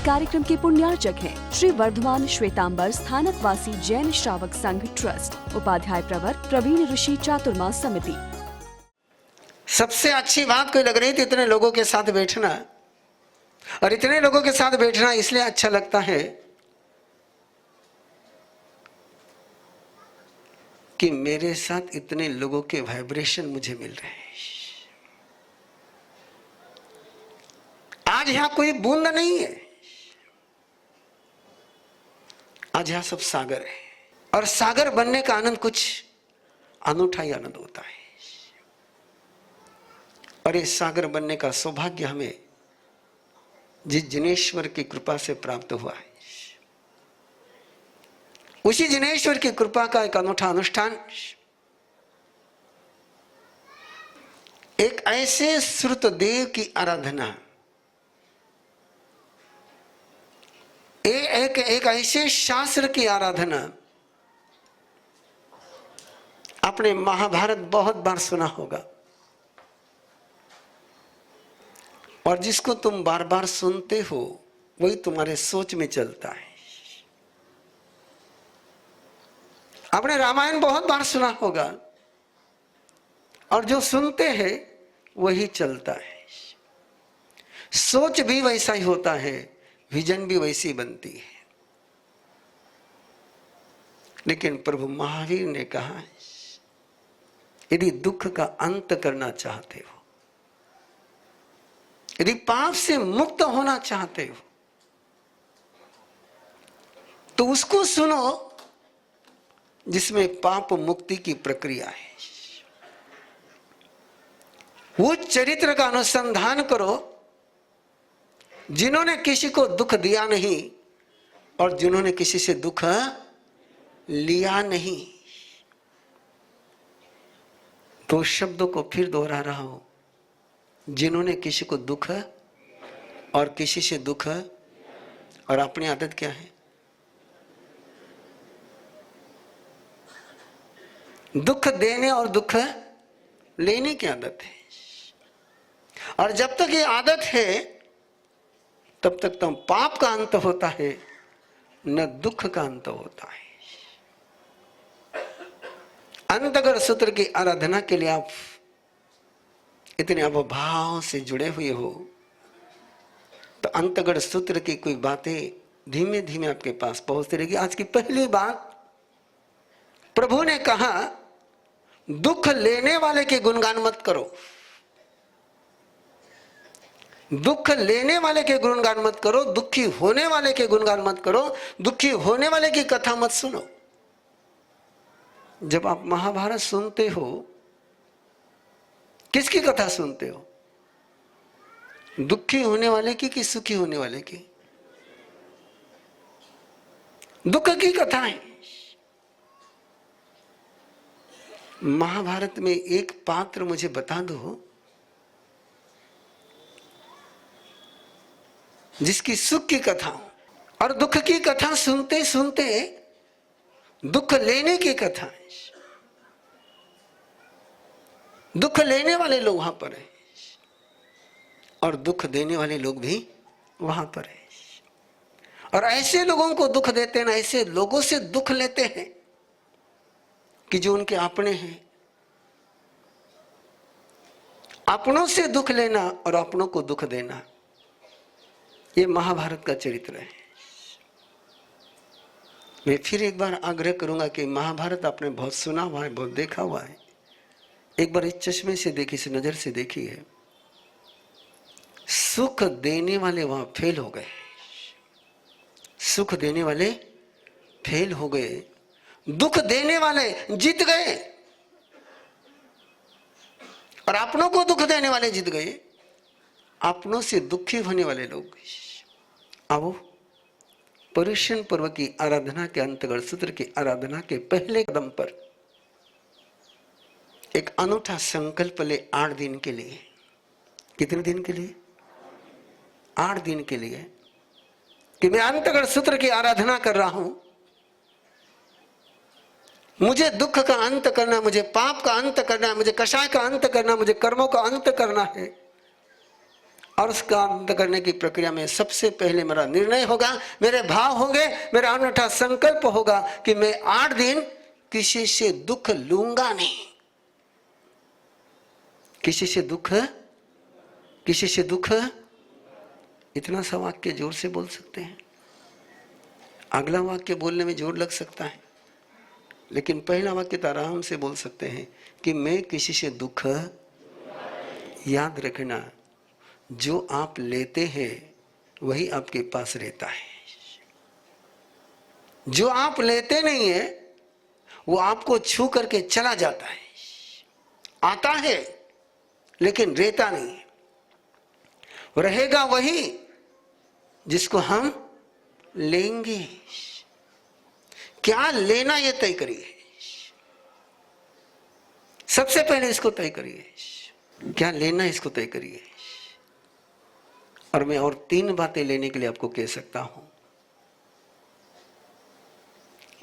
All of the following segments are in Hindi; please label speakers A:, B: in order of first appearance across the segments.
A: कार्यक्रम के पुण्यार्चक हैं श्री वर्धमान श्वेतांबर स्थानकवासी जैन श्रावक संघ ट्रस्ट, उपाध्याय प्रवर प्रवीण ऋषि चातुर्मास समिति।
B: सबसे अच्छी बात कोई लग रही थी इतने लोगों के साथ बैठना, और इतने लोगों के साथ बैठना इसलिए अच्छा लगता है कि मेरे साथ इतने लोगों के वाइब्रेशन मुझे मिल रहे हैं। आज यहां कोई बूंद नहीं है, आज यहां सब सागर है, और सागर बनने का आनंद कुछ अनूठा ही आनंद होता है। और इस सागर बनने का सौभाग्य हमें जिस जिनेश्वर की कृपा से प्राप्त हुआ है, उसी जिनेश्वर की कृपा का एक अनूठा अनुष्ठान, एक ऐसे श्रुत देव की आराधना, एक ऐसे शास्त्र की आराधना। आपने महाभारत बहुत बार सुना होगा, और जिसको तुम बार बार सुनते हो वही तुम्हारे सोच में चलता है। आपने रामायण बहुत बार सुना होगा, और जो सुनते हैं वही चलता है। सोच भी वैसा ही होता है, विजन भी वैसी बनती है। लेकिन प्रभु महावीर ने कहा, यदि दुख का अंत करना चाहते हो, यदि पाप से मुक्त होना चाहते हो, तो उसको सुनो जिसमें पाप मुक्ति की प्रक्रिया है। वो चरित्र का अनुसंधान करो जिन्होंने किसी को दुख दिया नहीं और जिन्होंने किसी से दुख लिया नहीं। दो शब्दों को फिर दोहरा रहा हूं, जिन्होंने किसी को दुख और किसी से दुख। और अपनी आदत क्या है? दुख देने और दुख लेने की आदत है। और जब तक ये आदत है तब तक तो पाप का अंत होता है, न दुख का अंत होता है। अंतगढ़ सूत्र की आराधना के लिए आप इतने अवभाव से जुड़े हुए हो, तो अंतगढ़ सूत्र की कोई बातें धीमे धीमे आपके पास पहुंचती रहेगी। आज की पहली बात, प्रभु ने कहा दुख लेने वाले के गुणगान मत करो। दुख लेने वाले के गुणगान मत करो, दुखी होने वाले के गुणगान मत करो, दुखी होने वाले की कथा मत सुनो। जब आप महाभारत सुनते हो, किसकी कथा सुनते हो? दुखी होने वाले की कि सुखी होने वाले की? दुख की कथा है। महाभारत में एक पात्र मुझे बता दो जिसकी सुख की कथा हो। और दुख की कथा सुनते सुनते दुख लेने की कथा है। दुख लेने वाले लोग वहां पर हैं और दुख देने वाले लोग भी वहां पर हैं। और ऐसे लोगों को दुख देते हैं, ऐसे लोगों से दुख लेते हैं कि जो उनके अपने हैं। अपनों से दुख लेना और अपनों को दुख देना, ये महाभारत का चरित्र है। मैं फिर एक बार आग्रह करूंगा कि महाभारत आपने बहुत सुना हुआ है, बहुत देखा हुआ है। एक बार इस चश्मे से देखी, इस नजर से देखी है। सुख देने वाले वहां फेल हो गए, सुख देने वाले फेल हो गए, दुख देने वाले जीत गए, और अपनों को दुख देने वाले जीत गए। अपनों से दुखी होने वाले लोग। आओ पर्युषण पर्व की आराधना के अंतर्गत सूत्र की आराधना के पहले कदम पर एक अनूठा संकल्प ले 8 दिन के लिए। कितने दिन के लिए? 8 दिन के लिए कि मैं अंतर्गत सूत्र की आराधना कर रहा हूं। मुझे दुख का अंत करना, मुझे पाप का अंत करना है, मुझे कषाय का अंत करना, मुझे कर्मों का अंत करना है। और उसका अंत करने की प्रक्रिया में सबसे पहले मेरा निर्णय होगा, मेरे भाव होंगे, मेरा अनूठा संकल्प होगा कि मैं 8 दिन किसी से दुख लूंगा नहीं। किसी से दुख इतना सा वाक्य जोर से बोल सकते हैं। अगला वाक्य बोलने में जोर लग सकता है, लेकिन पहला वाक्य तो आराम से बोल सकते हैं कि मैं किसी से दुख, याद रखना जो आप लेते हैं वही आपके पास रहता है। जो आप लेते नहीं है वो आपको छू करके चला जाता है, आता है लेकिन रहता नहीं है। रहेगा वही जिसको हम लेंगे। क्या लेना ये तय करिए, सबसे पहले इसको तय करिए, क्या लेना इसको तय करिए। और मैं और 3 बातें लेने के लिए आपको कह सकता हूं।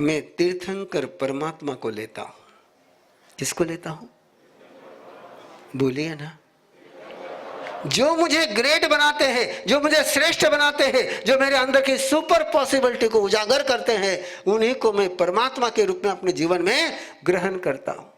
B: मैं तीर्थंकर परमात्मा को लेता हूं। किसको लेता हूं? बोलिए ना। जो मुझे ग्रेट बनाते हैं, जो मुझे श्रेष्ठ बनाते हैं, जो मेरे अंदर की सुपर पॉसिबिलिटी को उजागर करते हैं, उन्हीं को मैं परमात्मा के रूप में अपने जीवन में ग्रहण करता हूं।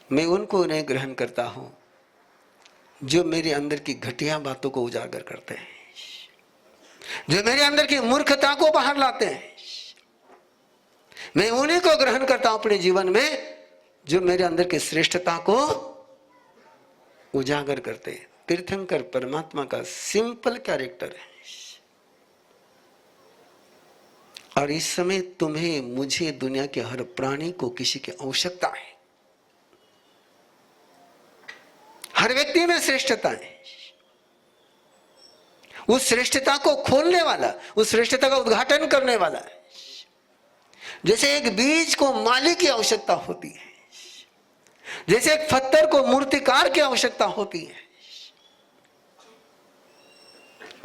B: मैं उनको नहीं ग्रहण करता हूं जो मेरे अंदर की घटिया बातों को उजागर करते हैं, जो मेरे अंदर की मूर्खता को बाहर लाते हैं। मैं उन्हीं को ग्रहण करता हूं अपने जीवन में जो मेरे अंदर की श्रेष्ठता को उजागर करते हैं। तीर्थंकर परमात्मा का सिंपल कैरेक्टर है। और इस समय तुम्हें, मुझे, दुनिया के हर प्राणी को किसी की आवश्यकता है। हर व्यक्ति में श्रेष्ठता है। उस श्रेष्ठता को खोलने वाला, उस श्रेष्ठता का उद्घाटन करने वाला है। जैसे एक बीज को माली की आवश्यकता होती है, जैसे एक पत्थर को मूर्तिकार की आवश्यकता होती है,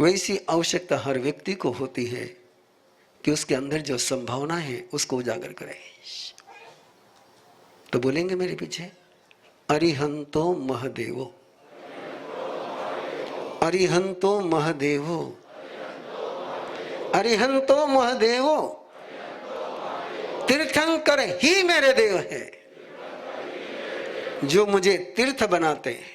B: वैसी आवश्यकता हर व्यक्ति को होती है कि उसके अंदर जो संभावना है उसको उजागर करे। तो बोलेंगे मेरे पीछे, अरिहंतो महदेवो, अरिहंतो महदेवो, अरिहंतो महदेवो, तीर्थंकर ही मेरे देव है, जो मुझे तीर्थ बनाते हैं।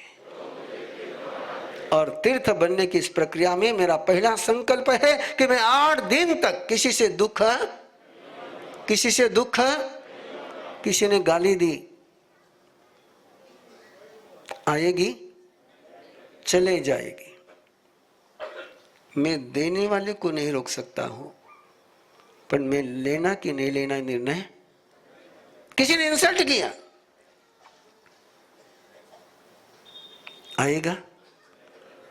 B: और तीर्थ बनने की इस प्रक्रिया में मेरा पहला संकल्प है कि मैं 8 दिन तक किसी से दुख, किसी ने गाली दी, आएगी, चले जाएगी। मैं देने वाले को नहीं रोक सकता हूं, पर मैं लेना कि नहीं लेना निर्णय, किसी ने इंसल्ट किया, आएगा,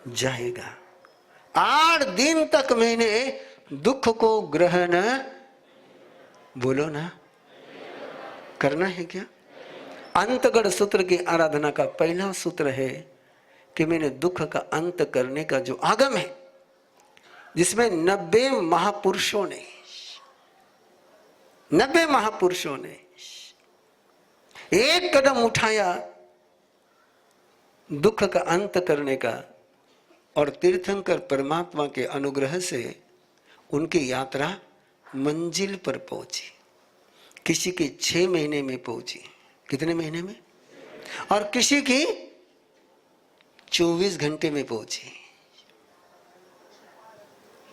B: जाएगा। 8 दिन तक मैंने दुख को ग्रहण, बोलो ना, करना है क्या? अंतगढ़ सूत्र की आराधना का पहला सूत्र है कि मैंने दुख का अंत करने का जो आगम है, जिसमें 90 महापुरुषों ने एक कदम उठाया दुख का अंत करने का, और तीर्थंकर परमात्मा के अनुग्रह से उनकी यात्रा मंजिल पर पहुंची। किसी की 6 महीने में पहुंची, कितने महीने में? और किसी की 24 घंटे में पहुंची,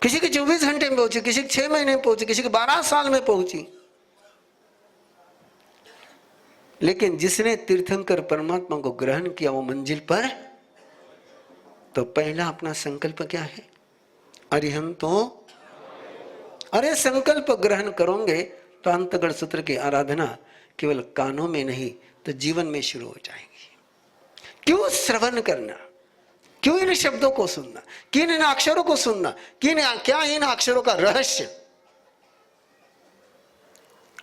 B: किसी की 24 घंटे में पहुंची, किसी की 6 महीने में पहुंची, किसी की 12 साल में पहुंची। लेकिन जिसने तीर्थंकर परमात्मा को ग्रहण किया वो मंजिल पर, तो पहला अपना संकल्प क्या है? अरिहंतो, अरे संकल्प ग्रहण करोगे तो अंतगढ़ सूत्र की आराधना केवल कानों में नहीं तो जीवन में शुरू हो जाएगी। क्यों श्रवण करना, क्यों इन शब्दों को सुनना, किन इन अक्षरों को सुनना, क्या इन अक्षरों का रहस्य?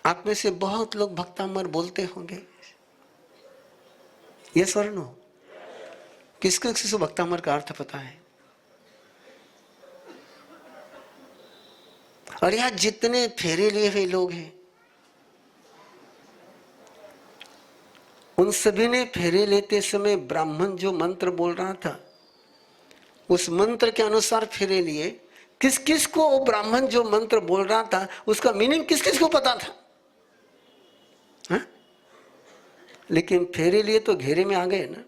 B: आप में से बहुत लोग भक्तामर बोलते होंगे, यस और नो? किसको किसी भक्तामर का अर्थ पता है? और यहां जितने फेरे लिए हुए लोग हैं, उन सभी ने फेरे लेते समय ब्राह्मण जो मंत्र बोल रहा था उस मंत्र के अनुसार फेरे लिए। किस किस को वो ब्राह्मण जो मंत्र बोल रहा था उसका मीनिंग किस किस को पता था? हा? लेकिन फेरे लिए तो घेरे में आ गए ना।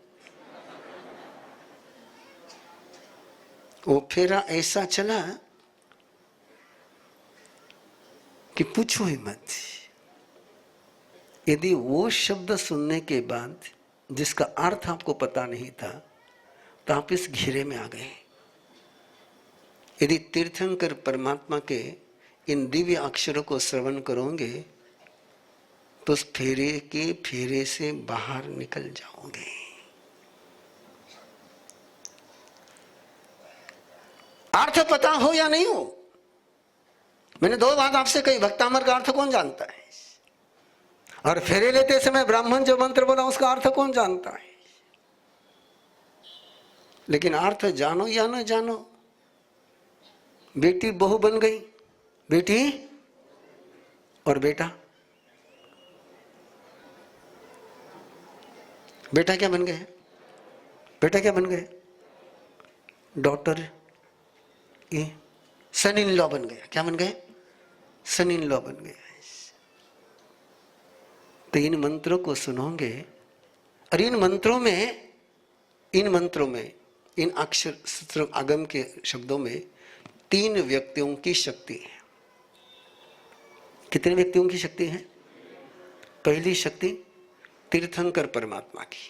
B: वो फेरा ऐसा चला कि पूछो ही मत। यदि वो शब्द सुनने के बाद जिसका अर्थ आपको पता नहीं था तो आप इस घेरे में आ गए। यदि तीर्थंकर परमात्मा के इन दिव्य अक्षरों को श्रवण करोगे तो उस फेरे से बाहर निकल जाओगे। अर्थ पता हो या नहीं हो, मैंने दो बात आपसे कही, भक्तामर का अर्थ कौन जानता है? और फेरे लेते समय ब्राह्मण जो मंत्र बोला उसका अर्थ कौन जानता है? लेकिन अर्थ जानो या न जानो, बेटी बहू बन गई, बेटी और बेटा, बेटा क्या बन गए? बेटा क्या बन गए? डॉटर, ये सन इन लॉ बन गया। क्या बन गए? सन इन लॉ बन गया। तो इन मंत्रों को सुनोगे और इन मंत्रों में इन अक्षर आगम के शब्दों में 3 व्यक्तियों की शक्ति है। कितने व्यक्तियों की शक्ति है? पहली शक्ति तीर्थंकर परमात्मा की।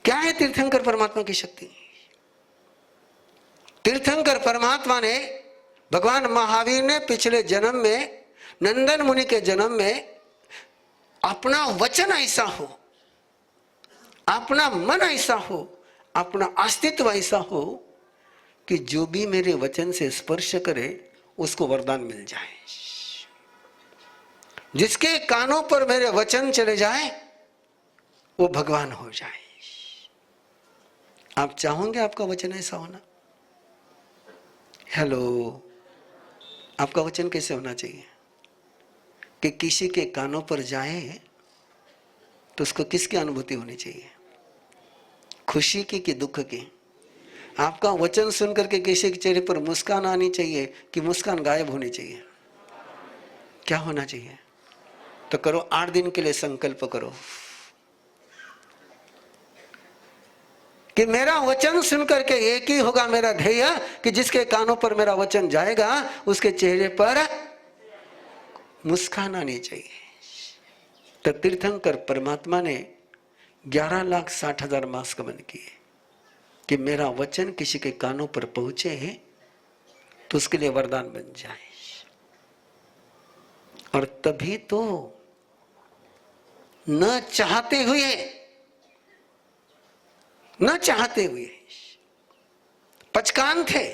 B: क्या है तीर्थंकर परमात्मा की शक्ति? तीर्थंकर परमात्मा ने, भगवान महावीर ने पिछले जन्म में, नंदन मुनि के जन्म में अपना वचन ऐसा हो, अपना मन ऐसा हो, अपना अस्तित्व ऐसा हो कि जो भी मेरे वचन से स्पर्श करे उसको वरदान मिल जाए। जिसके कानों पर मेरे वचन चले जाए वो भगवान हो जाए। आप चाहोगे आपका वचन ऐसा होना? हेलो, आपका वचन कैसे होना चाहिए कि किसी के कानों पर जाए तो उसको किसकी अनुभूति होनी चाहिए? खुशी की कि दुख की? आपका वचन सुन करके किसी के चेहरे पर मुस्कान आनी चाहिए कि मुस्कान गायब होनी चाहिए? क्या होना चाहिए? तो करो, 8 दिन के लिए संकल्प करो कि मेरा वचन सुन करके एक ही होगा मेरा ध्येय कि जिसके कानों पर मेरा वचन जाएगा उसके चेहरे पर मुस्कान आनी चाहिए। तो तीर्थंकर परमात्मा ने 11,60,000 मास गमन किए कि मेरा वचन किसी के कानों पर पहुंचे तो उसके लिए वरदान बन जाए। और तभी तो न चाहते हुए पचकान थे,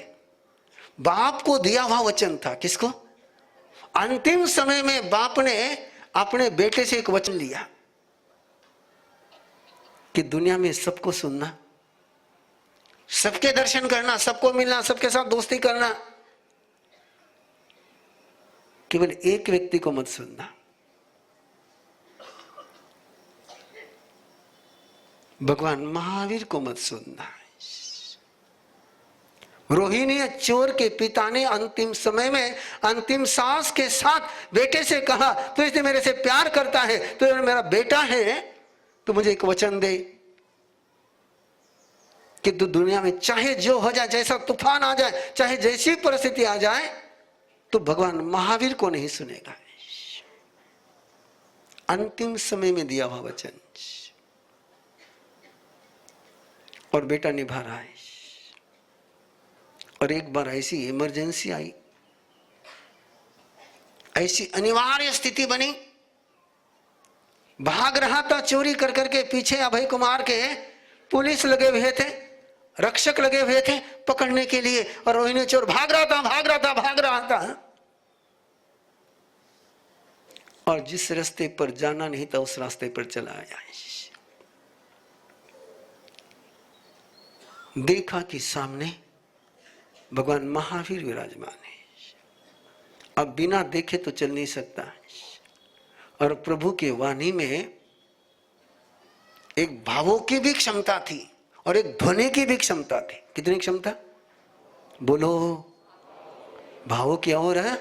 B: बाप को दिया हुआ वचन था। किसको? अंतिम समय में बाप ने अपने बेटे से एक वचन लिया कि दुनिया में सबको सुनना, सबके दर्शन करना, सबको मिलना, सबके साथ दोस्ती करना, केवल एक व्यक्ति को मत सुनना। भगवान महावीर को मत सुनना। रोहिणी चोर के पिता ने अंतिम समय में अंतिम सांस के साथ बेटे से कहा, तो इसने मेरे से प्यार करता है, तो मेरा बेटा है, तो मुझे एक वचन दे कि तू दुनिया में चाहे जो हो जाए, जैसा तूफान आ जाए, चाहे जैसी परिस्थिति आ जाए, तो भगवान महावीर को नहीं सुनेगा। अंतिम समय में दिया हुआ वचन और बेटा निभा रहा है। और एक बार ऐसी इमरजेंसी आई, ऐसी अनिवार्य स्थिति बनी, भाग रहा था चोरी कर करके, पीछे अभय कुमार के पुलिस लगे हुए थे, रक्षक लगे हुए थे पकड़ने के लिए, और रोहिणी चोर भाग रहा था और जिस रास्ते पर जाना नहीं था उस रास्ते पर चला आया। देखा कि सामने भगवान महावीर विराजमान है। अब बिना देखे तो चल नहीं सकता। और प्रभु के वाणी में एक भावों की भी क्षमता थी और एक ध्वनि की भी क्षमता थी। कितनी क्षमता? बोलो। भावों की और है।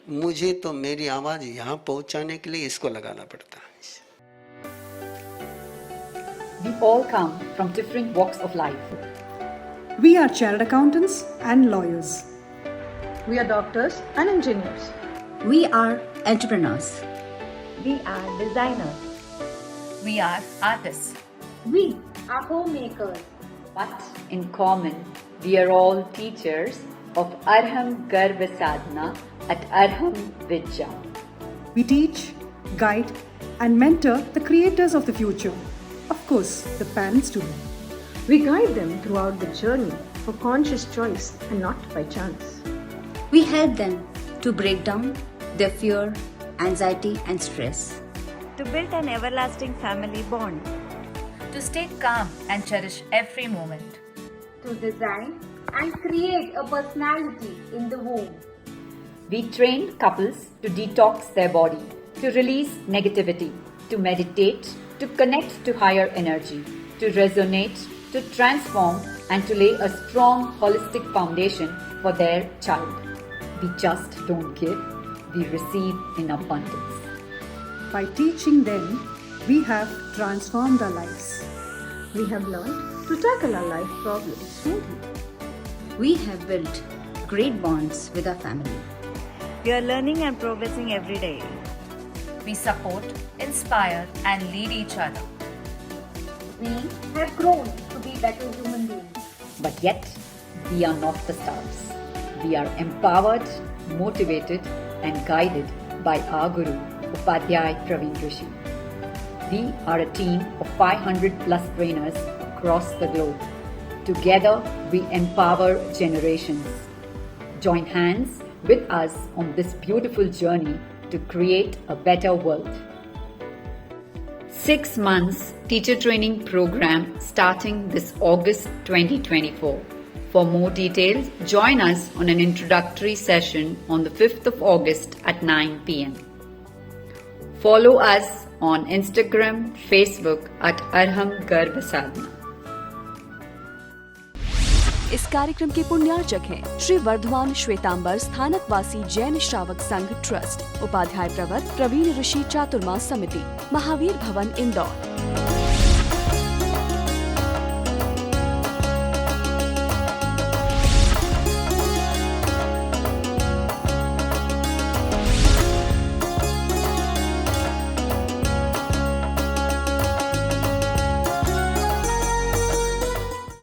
B: मुझे तो मेरी आवाज यहां पहुंचाने के लिए इसको लगाना पड़ता है।
C: We all come from different walks of life.
D: We are chartered accountants and lawyers.
E: We are doctors and engineers.
F: We are entrepreneurs.
G: We are designers.
H: We are artists.
G: We are homemakers.
C: But in common, we are all teachers of Arham Garva Sadhana at Arham Vidya.
D: We teach, guide, and mentor the creators of the future. Of course, the parents too.
E: We guide them throughout the journey for conscious choice and not by chance.
F: We help them to break down their fear, anxiety, and stress.
G: To build an everlasting family bond.
H: To stay calm and cherish every moment.
G: To design and create a personality in the womb.
C: We train couples to detox their body, to release negativity, to meditate, to connect to higher energy, to resonate, to transform, and to lay a strong holistic foundation for their child. We just don't give, we receive in abundance.
D: By teaching them, we have transformed our lives.
E: We have learned to tackle our life problems smoothly.
F: We have built great bonds with our family.
G: We are learning and progressing every day.
H: We support, inspire, and lead each other.
G: We have grown to be better human beings.
C: But yet, we are not the stars. We are empowered, motivated, and guided by our Guru, Upadhyay Praveen Rishi. We are a team of 500 plus trainers across the globe. Together, we empower generations. Join hands with us on this beautiful journey to create a better world. 6 months teacher training program starting this August 2024. For more details, join us on an introductory session on the 5th of August at 9 p.m. Follow us on Instagram, Facebook at Arham Garva Sadhana.
A: इस कार्यक्रम के पुण्यार्चक हैं श्री वर्धमान श्वेतांबर स्थानक वासी जैन श्रावक संघ ट्रस्ट, उपाध्याय प्रवर प्रवीण ऋषि चातुर्मा समिति, महावीर भवन इंदौर।